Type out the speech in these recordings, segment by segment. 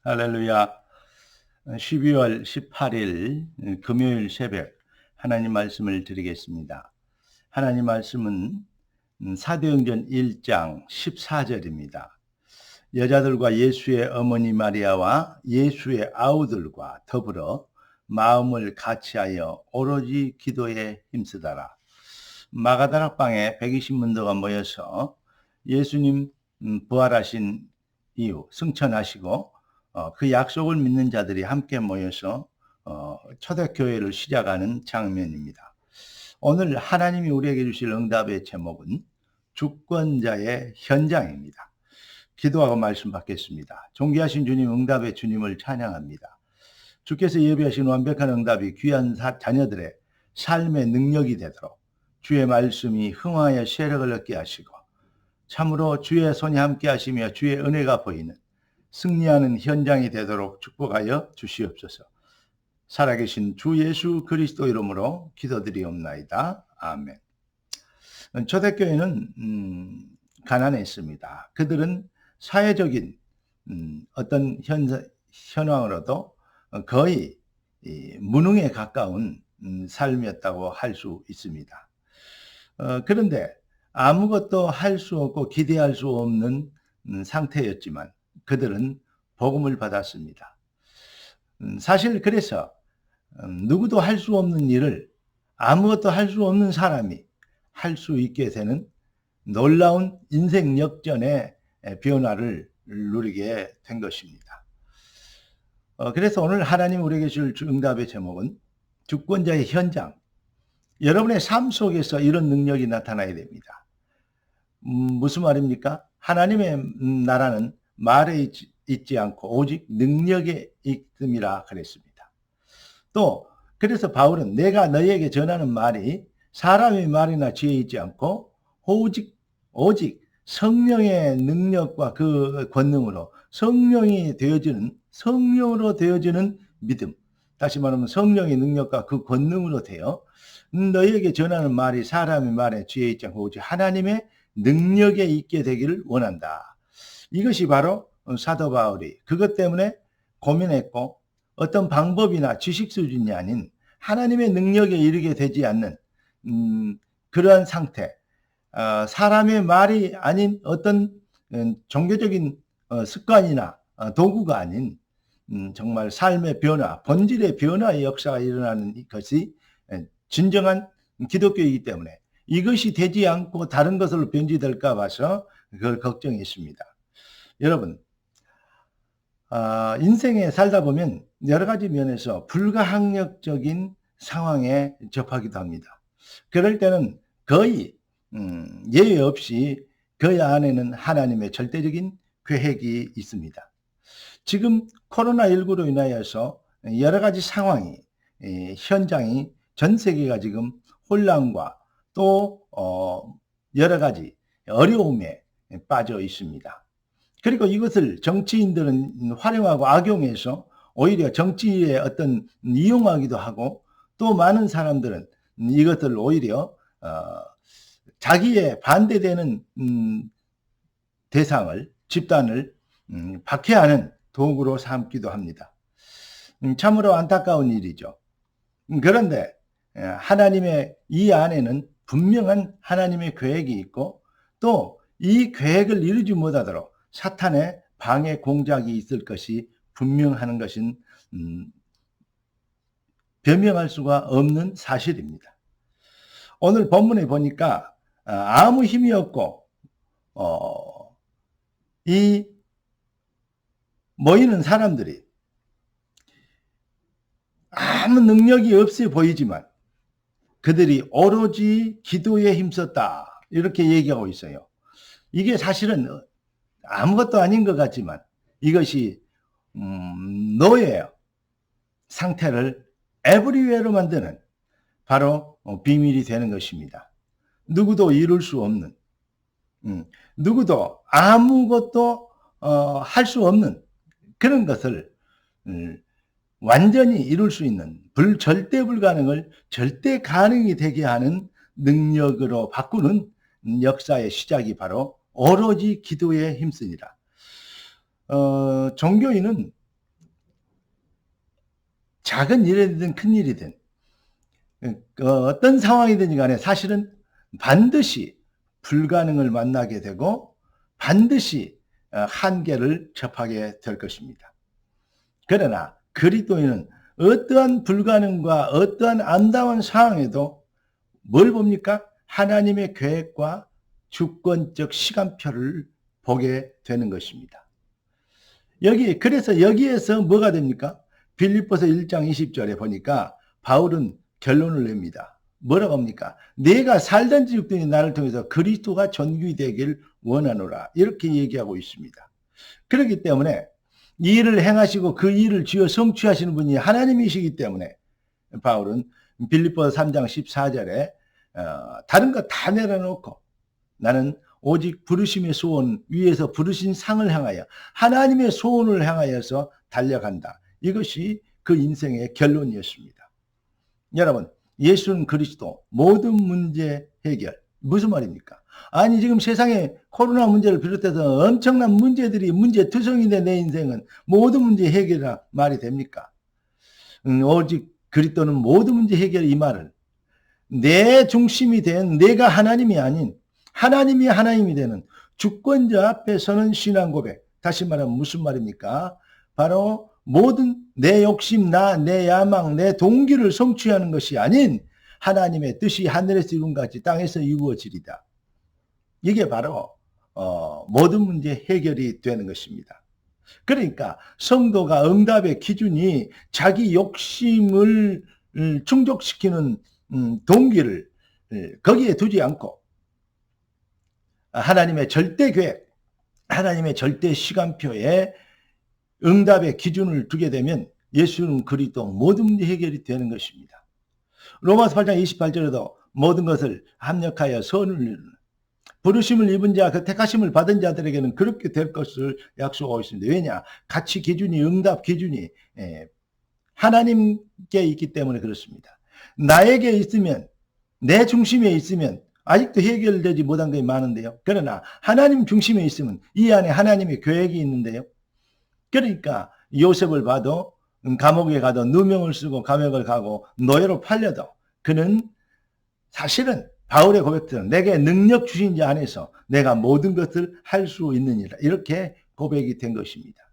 할렐루야. 12월 18일 금요일 새벽 하나님 말씀을 드리겠습니다. 하나님 말씀은 사도행전 1장 14절입니다. 여자들과 예수의 어머니 마리아와 예수의 아우들과 더불어 마음을 같이하여 오로지 기도에 힘쓰다라. 마가다락 방에 120문도가 모여서 예수님 부활하신 이후 승천하시고 그 약속을 믿는 자들이 함께 모여서 초대교회를 시작하는 장면입니다. 오늘 하나님이 우리에게 주실 응답의 제목은 주권자의 현장입니다. 기도하고 말씀 받겠습니다. 존귀하신 주님, 응답의 주님을 찬양합니다. 주께서 예비하신 완벽한 응답이 귀한 자녀들의 삶의 능력이 되도록 주의 말씀이 흥하여 세력을 얻게 하시고 참으로 주의 손이 함께 하시며 주의 은혜가 보이는 승리하는 현장이 되도록 축복하여 주시옵소서. 살아계신 주 예수 그리스도 이름으로 기도드리옵나이다. 아멘. 초대교회는 가난했습니다. 그들은 사회적인 어떤 현황으로도 거의 무능에 가까운 삶이었다고 할 수 있습니다. 그런데 아무것도 할 수 없고 기대할 수 없는 상태였지만 그들은 복음을 받았습니다. 사실 그래서 누구도 할 수 없는 일을 아무것도 할 수 없는 사람이 할 수 있게 되는 놀라운 인생 역전의 변화를 누리게 된 것입니다. 그래서 오늘 하나님 우리에게 줄 응답의 제목은 주권자의 현장. 여러분의 삶 속에서 이런 능력이 나타나야 됩니다. 무슨 말입니까? 하나님의 나라는 말에 있지 않고 오직 능력에 있음이라 그랬습니다. 또 그래서 바울은 내가 너희에게 전하는 말이 사람의 말이나 지혜에 있지 않고 오직 성령의 능력과 그 권능으로 성령으로 되어지는 믿음. 다시 말하면 성령의 능력과 그 권능으로 되어 너희에게 전하는 말이 사람의 말에 지혜에 있지 않고 오직 하나님의 능력에 있게 되기를 원한다. 이것이 바로 사도 바울이 그것 때문에 고민했고 어떤 방법이나 지식 수준이 아닌 하나님의 능력에 이르게 되지 않는 그러한 상태, 사람의 말이 아닌 어떤 종교적인 습관이나 도구가 아닌 정말 삶의 변화, 본질의 변화의 역사가 일어나는 것이 진정한 기독교이기 때문에 이것이 되지 않고 다른 것으로 변질될까 봐서 그걸 걱정했습니다. 여러분, 인생에 살다 보면 여러 가지 면에서 불가항력적인 상황에 접하기도 합니다. 그럴 때는 거의 예외 없이 그 안에는 하나님의 절대적인 계획이 있습니다. 지금 코로나19로 인하여서 여러 가지 상황이 현장이 전 세계가 지금 혼란과 또 여러 가지 어려움에 빠져 있습니다. 그리고 이것을 정치인들은 활용하고 악용해서 오히려 정치에 어떤 이용하기도 하고 또 많은 사람들은 이것을 오히려 자기의 반대되는 대상을 집단을 박해하는 도구로 삼기도 합니다. 참으로 안타까운 일이죠. 그런데 하나님의 이 안에는 분명한 하나님의 계획이 있고 또 이 계획을 이루지 못하도록 사탄의 방해 공작이 있을 것이 분명하는 것은 변명할 수가 없는 사실입니다. 오늘 본문에 보니까 아무 힘이 없고 이 모이는 사람들이 아무 능력이 없어 보이지만 그들이 오로지 기도에 힘썼다 이렇게 얘기하고 있어요. 이게 사실은 아무것도 아닌 것 같지만 이것이 노예 상태를 에브리웨어로 만드는 바로 비밀이 되는 것입니다. 누구도 이룰 수 없는 누구도 아무것도 할 수 없는 그런 것을 완전히 이룰 수 있는 절대 불가능을 절대 가능이 되게 하는 능력으로 바꾸는 역사의 시작이 바로 오로지 기도에 힘쓰니라. 종교인은 작은 일이든 큰 일이든 어떤 상황이든지 간에 사실은 반드시 불가능을 만나게 되고 반드시 한계를 접하게 될 것입니다. 그러나 그리스도인은 어떠한 불가능과 어떠한 안타까운 상황에도 뭘 봅니까? 하나님의 계획과 주권적 시간표를 보게 되는 것입니다. 그래서 여기에서 뭐가 됩니까? 빌립보서 1장 20절에 보니까 바울은 결론을 냅니다. 뭐라고 합니까? 내가 살든지 죽든지 나를 통해서 그리스도가 존귀되길 원하노라. 이렇게 얘기하고 있습니다. 그렇기 때문에 이 일을 행하시고 그 일을 주어 성취하시는 분이 하나님이시기 때문에 바울은 빌립보서 3장 14절에 다른 거 다 내려놓고 나는 오직 부르심의 소원 위에서 부르신 상을 향하여 하나님의 소원을 향하여서 달려간다. 이것이 그 인생의 결론이었습니다. 여러분, 예수는 그리스도 모든 문제 해결. 무슨 말입니까? 아니 지금 세상에 코로나 문제를 비롯해서 엄청난 문제투성인데 내 인생은 모든 문제 해결이라 말이 됩니까? 오직 그리스도는 모든 문제 해결 이 말을 내 중심이 된 내가 하나님이 아닌 하나님이 하나님이 되는 주권자 앞에 서는 신앙 고백. 다시 말하면 무슨 말입니까? 바로 모든 내 욕심, 내 야망, 내 동기를 성취하는 것이 아닌 하나님의 뜻이 하늘에서 이룬 같이 땅에서 이루어지리다. 이게 바로 모든 문제 해결이 되는 것입니다. 그러니까 성도가 응답의 기준이 자기 욕심을 충족시키는 동기를 거기에 두지 않고 하나님의 절대 계획, 하나님의 절대 시간표에 응답의 기준을 두게 되면 예수는 그리스도 모든 문제 해결이 되는 것입니다. 로마서 8장 28절에도 모든 것을 합력하여 선을 이루는 부르심을 입은 자, 그 택하심을 받은 자들에게는 그렇게 될 것을 약속하고 있습니다. 왜냐? 가치 기준이 응답 기준이 하나님께 있기 때문에 그렇습니다. 나에게 있으면 내 중심에 있으면 아직도 해결되지 못한 것이 많은데요. 그러나 하나님 중심에 있으면 이 안에 하나님의 계획이 있는데요. 그러니까 요셉을 봐도 감옥에 가도 누명을 쓰고 감옥을 가고 노예로 팔려도 그는 사실은 바울의 고백들은 내게 능력 주신 자 안에서 내가 모든 것을 할 수 있느니라. 이렇게 고백이 된 것입니다.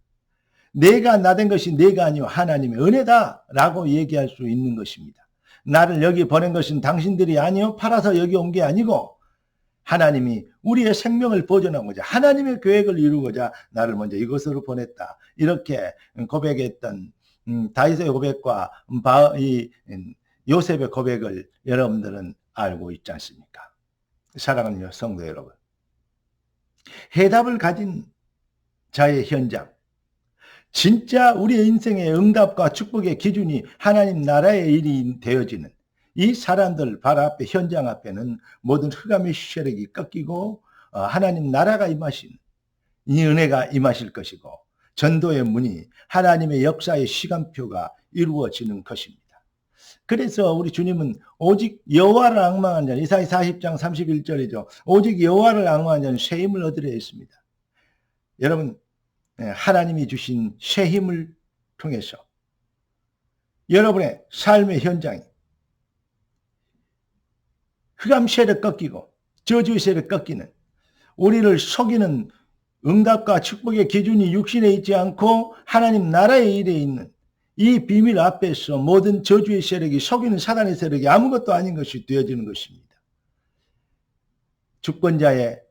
내가 나된 것이 내가 아니요 하나님의 은혜다라고 얘기할 수 있는 것입니다. 나를 여기 보낸 것은 당신들이 아니요 팔아서 여기 온 게 아니고 하나님이 우리의 생명을 보존하고자 하나님의 계획을 이루고자 나를 먼저 이곳으로 보냈다. 이렇게 고백했던 다윗의 고백과 요셉의 고백을 여러분들은 알고 있지 않습니까? 사랑하는 성도 여러분, 해답을 가진 자의 현장, 진짜 우리의 인생의 응답과 축복의 기준이 하나님 나라의 일이 되어지는 이 사람들 발 앞에 현장 앞에는 모든 흑암의 세력이 꺾이고 하나님 나라가 임하신 이 은혜가 임하실 것이고 전도의 문이 하나님의 역사의 시간표가 이루어지는 것입니다. 그래서 우리 주님은 오직 여호와를 앙망한 자는 이사야 40장 31절이죠. 오직 여호와를 앙망한 자는 새 힘을 얻으려 했습니다. 여러분 하나님이 주신 새 힘을 통해서 여러분의 삶의 현장이 흑암 세력 꺾이고 저주의 세력 꺾이는 우리를 속이는 응답과 축복의 기준이 육신에 있지 않고 하나님 나라의 일에 있는 이 비밀 앞에서 모든 저주의 세력이 속이는 사단의 세력이 아무것도 아닌 것이 되어지는 것입니다. 주권자의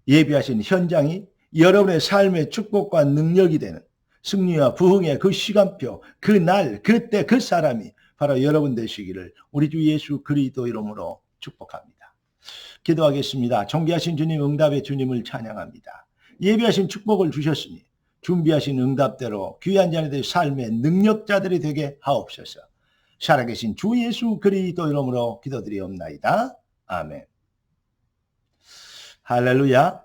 예비하신 현장이 여러분의 삶의 축복과 능력이 되는 승리와 부흥의 그 시간표, 그 날, 그때 그 사람이 바로 여러분 되시기를 우리 주 예수 그리스도 이름으로 축복합니다. 기도하겠습니다. 존귀하신 주님, 응답의 주님을 찬양합니다. 예비하신 축복을 주셨으니 준비하신 응답대로 귀한 자녀들의 삶의 능력자들이 되게 하옵소서. 살아계신 주 예수 그리스도 이름으로 기도드리옵나이다. 아멘. 할렐루야.